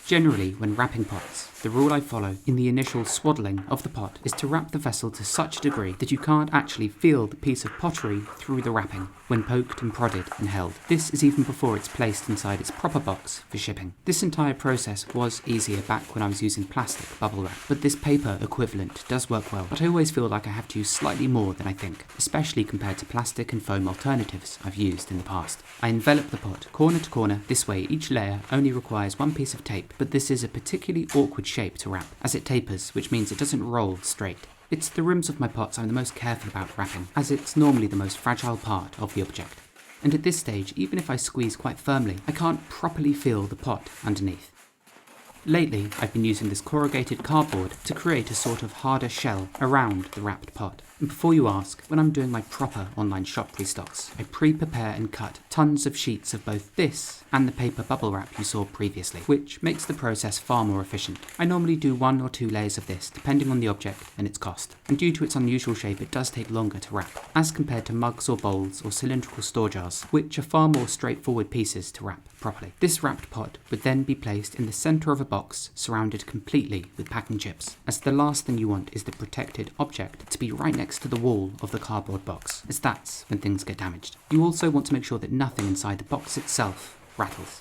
Generally, when wrapping pots, the rule I follow in the initial swaddling of the pot is to wrap the vessel to such a degree that you can't actually feel the piece of pottery through the wrapping when poked and prodded and held. This is even before it's placed inside its proper box for shipping. This entire process was easier back when I was using plastic bubble wrap, but this paper equivalent does work well, but I always feel like I have to use slightly more than I think, especially compared to plastic and foam alternatives I've used in the past. I envelop the pot corner to corner. This way each layer only requires one piece of tape, but this is a particularly awkward shape to wrap, as it tapers, which means it doesn't roll straight. It's the rims of my pots I'm the most careful about wrapping, as it's normally the most fragile part of the object. And at this stage, even if I squeeze quite firmly, I can't properly feel the pot underneath. Lately, I've been using this corrugated cardboard to create a sort of harder shell around the wrapped pot. And before you ask, when I'm doing my proper online shop restocks, I pre-prepare and cut tons of sheets of both this and the paper bubble wrap you saw previously, which makes the process far more efficient. I normally do 1 or 2 layers of this, depending on the object and its cost, and due to its unusual shape it does take longer to wrap, as compared to mugs or bowls or cylindrical store jars, which are far more straightforward pieces to wrap properly. This wrapped pot would then be placed in the centre of a box surrounded completely with packing chips, as the last thing you want is the protected object to be right next to the wall of the cardboard box, as that's when things get damaged. You also want to make sure that nothing inside the box itself rattles.